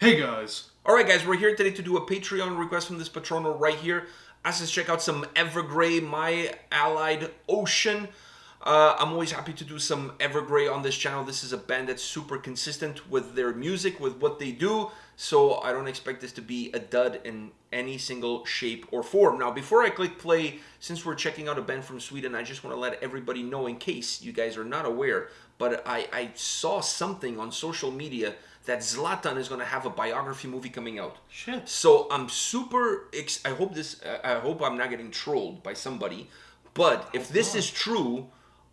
Hey guys! Alright guys, we're here today to do a Patreon request from this patrono right here. Asked us to check out some Evergrey, My Allied Ocean. I'm always happy to do some Evergrey on this channel. This is a band that's super consistent with their music, with what they do. So I don't expect this to be a dud in any single shape or form. Now, before I click play, since we're checking out a band from Sweden, I just want to let everybody know, in case you guys are not aware, but I saw something on social media that Zlatan is going to have a biography movie coming out. Shit. So I'm super I hope I'm not getting trolled by somebody, but if this is true,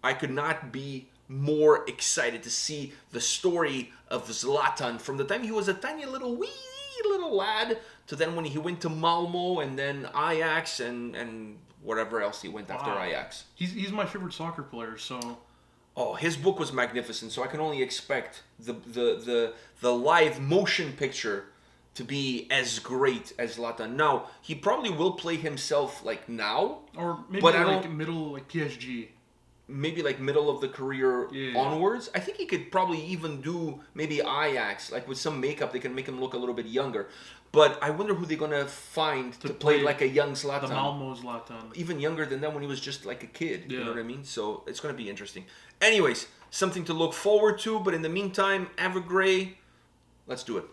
I could not be more excited to see the story of Zlatan from the time he was a tiny little wee little lad to then when he went to Malmo and then Ajax and whatever else he went after Ajax. He's my favorite soccer player, so... Oh, his book was magnificent, so I can only expect the live motion picture to be as great as Zlatan. Now, he probably will play himself like now. Or maybe but like middle, like PSG. Maybe like middle of the career Yeah. onwards. I think he could probably even do maybe Ajax, like with some makeup they can make him look a little bit younger. But I wonder who they're gonna find to play like a young Zlatan. The Malmo Zlatan. Even younger than that when he was just like a kid. Yeah. You know what I mean? So it's gonna be interesting. Anyways, something to look forward to. But in the meantime, Evergrey, let's do it.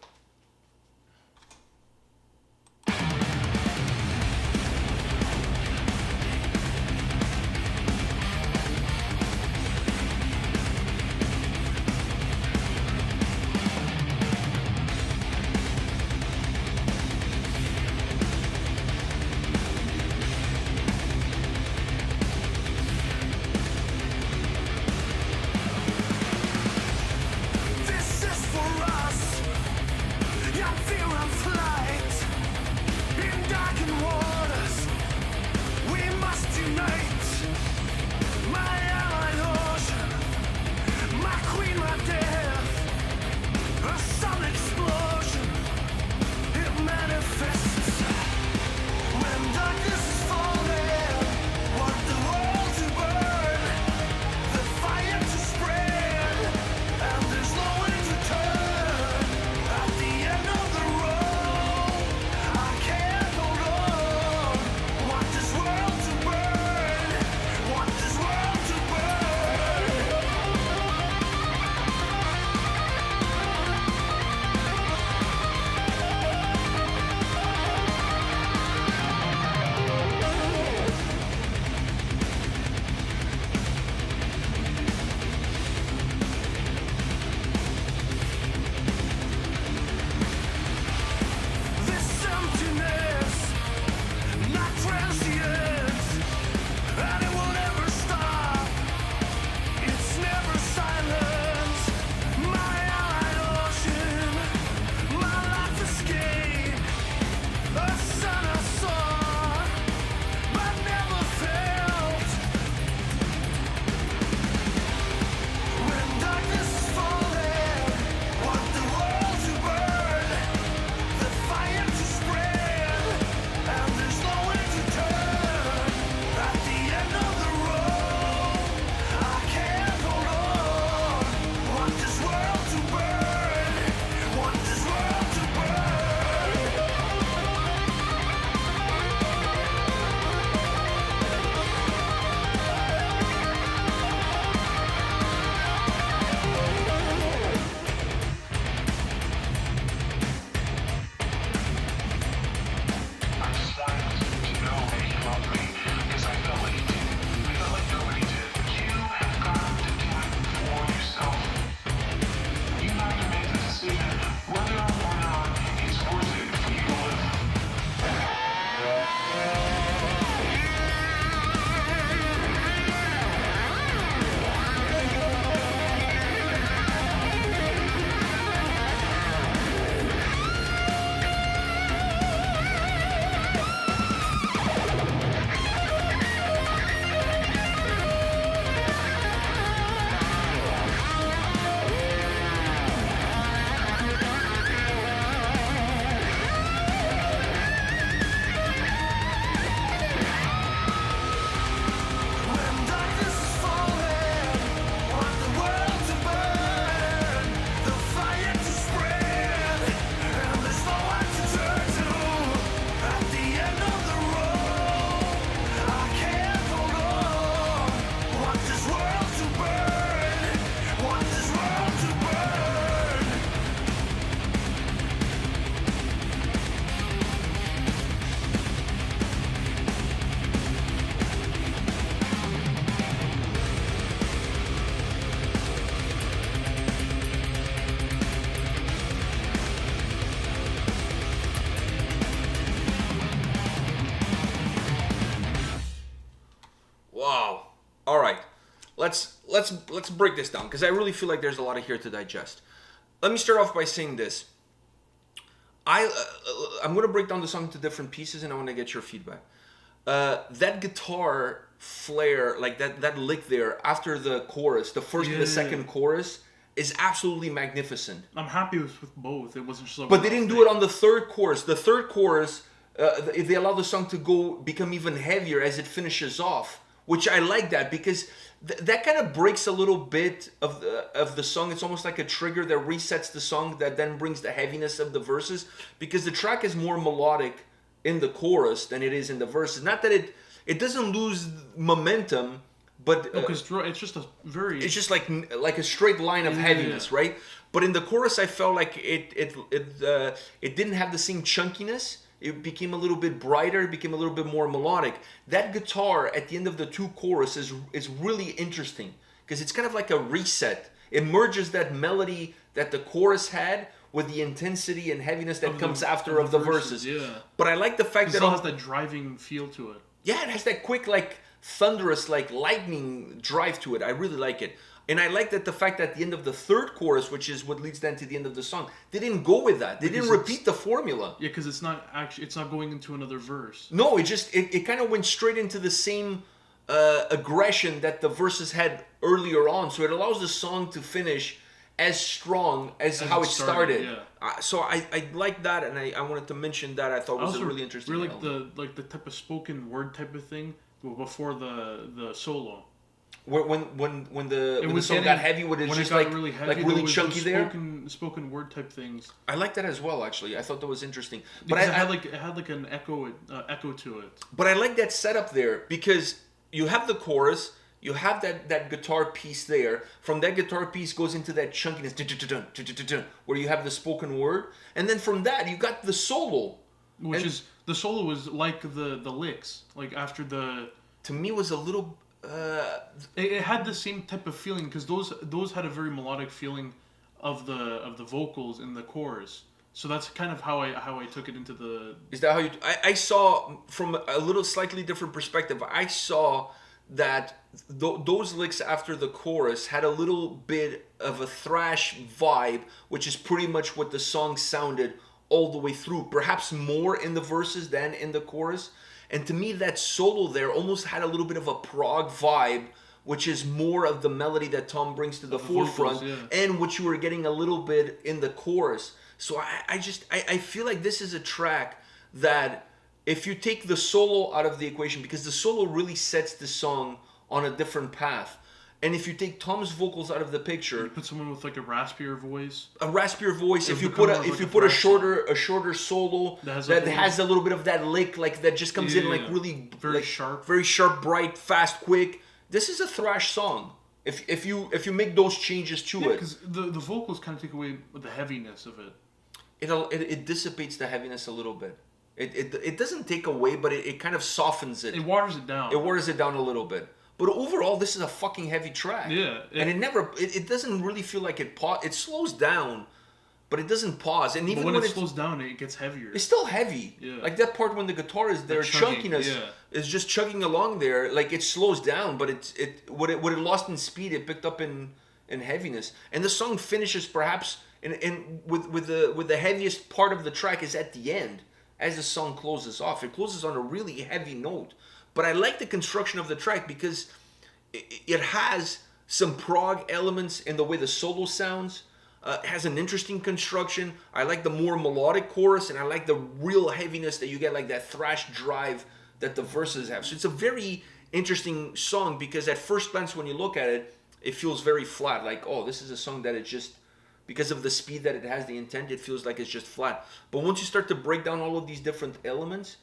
This is for us. Wow. All right. Let's break this down because I really feel like there's a lot of here to digest. Let me start off by saying this. I'm going to break down the song into different pieces, and I want to get your feedback. That guitar flare, like that lick there after the chorus, the first and the second chorus, is absolutely magnificent. I'm happy with both. It wasn't just like but they didn't do it on the third chorus. The third chorus, they allow the song to become even heavier as it finishes off, which I like that because that kind of breaks a little bit of the song. It's almost like a trigger that resets the song that then brings the heaviness of the verses, because the track is more melodic in the chorus than it is in the verses. Not that it doesn't lose momentum, but because it's just a very it's just like a straight line of heaviness, right? But in the chorus, I felt like it didn't have the same chunkiness. It became a little bit brighter, it became a little bit more melodic. That guitar at the end of the two choruses is really interesting because it's kind of like a reset. It merges that melody that the chorus had with the intensity and heaviness that comes after of the verses. Yeah. But I like the fact that it has that driving feel to it. Yeah, it has that quick, like thunderous, like lightning drive to it. I really like it. And I like that the fact that at the end of the third chorus, which is what leads then to the end of the song, they didn't go with that. They didn't repeat the formula. Yeah, because it's not going into another verse. No, it kind of went straight into the same aggression that the verses had earlier on. So it allows the song to finish as strong as how it started. Yeah. So I like that, and I wanted to mention that. I thought was a really interesting. Really like the type of spoken word type of thing before the solo. When the song got heavy, when it just like really heavy, like really chunky there. Spoken word type things. I like that as well. Actually, I thought that was interesting. But it had like an echo to it. But I like that setup there because you have the chorus, you have that guitar piece there. From that guitar piece goes into that chunkiness, where you have the spoken word, and then from that you got the solo, which is the solo was like the licks, like after the. To me, was a little. It had the same type of feeling because those had a very melodic feeling of the vocals in the chorus. So that's kind of how I took it into the. Is that how you? I saw from a little slightly different perspective. I saw that those licks after the chorus had a little bit of a thrash vibe, which is pretty much what the song sounded all the way through. Perhaps more in the verses than in the chorus. And to me, that solo there almost had a little bit of a prog vibe, which is more of the melody that Tom brings to the forefront, vocals, and what you were getting a little bit in the chorus. So I feel like this is a track that if you take the solo out of the equation, because the solo really sets the song on a different path. And if you take Tom's vocals out of the picture, you put someone with like a raspier voice. If you put a shorter solo that has a little bit of that lick, like that just comes in like really very sharp, bright, fast, quick. This is a thrash song. If you make those changes to it, because the vocals kind of take away the heaviness of it. It dissipates the heaviness a little bit. It doesn't take away, but it kind of softens it. It waters it down. It waters it down a little bit. But overall, this is a fucking heavy track. Yeah. And it doesn't really feel like it slows down, but it doesn't pause. And even when it slows down, it gets heavier. It's still heavy. Yeah. Like that part when the guitar is there, chunkiness is just chugging along there. Like it slows down, but what it lost in speed, it picked up in heaviness. And the song finishes perhaps with the heaviest part of the track is at the end, as the song closes off. It closes on a really heavy note. But I like the construction of the track because it has some prog elements in the way the solo sounds. It has an interesting construction. I like the more melodic chorus, and I like the real heaviness that you get, like that thrash drive that the verses have. So it's a very interesting song because at first glance when you look at it, it feels very flat. Like, oh, this is a song that it just, because of the speed that it has, the intent, it feels like it's just flat. But once you start to break down all of these different elements,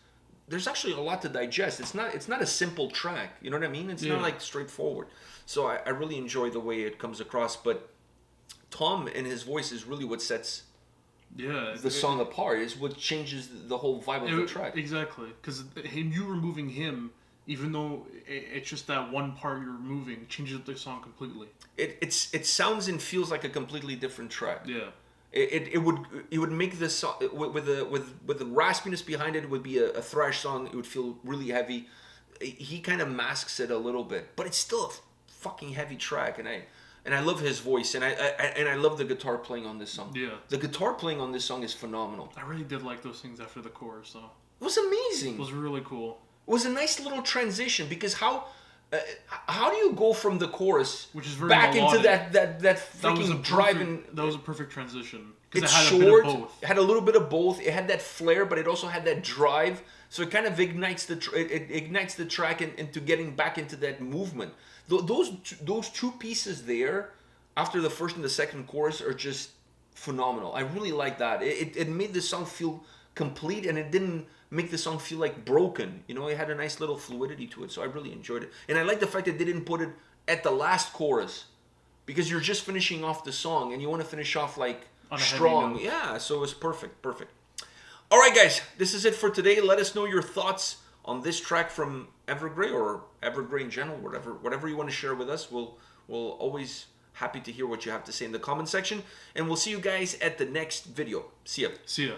there's actually a lot to digest. It's not a simple track. You know what I mean? It's not like straightforward. So I really enjoy the way it comes across. But Tom and his voice is really what sets the song apart. Is what changes the whole vibe of the track. Exactly. Because you removing him, even though it's just that one part you're removing, changes the song completely. It sounds and feels like a completely different track. Yeah. It would make this song with the raspiness behind it. It would be a thrash song. It would feel really heavy. he kind of masks it a little bit, but it's still a fucking heavy track, and I love his voice, and I love the guitar playing on this song. Yeah. The guitar playing on this song is phenomenal. I really did like those things after the chorus, though. It was amazing. It was really cool. It was a nice little transition, because how do you go from the chorus Which is very back melodic. into that freaking driving? That was a perfect transition. It's It had short. a bit of both. It had a little bit of both. It had that flair, but it also had that drive. So it kind of ignites it ignites the track into getting back into that movement. Those two pieces there, after the first and the second chorus, are just phenomenal. I really like that. It made the song feel complete, and it didn't make the song feel like broken. You know, it had a nice little fluidity to it. So I really enjoyed it, and I like the fact that they didn't put it at the last chorus, because you're just finishing off the song, and you want to finish off like On a heavy strong. note. Yeah, so it was perfect. All right, guys, this is it for today. Let us know your thoughts on this track from Evergrey, or Evergrey in general, whatever you want to share with us. We'll always happy to hear what you have to say in the comment section, and we'll see you guys at the next video. See ya. See ya.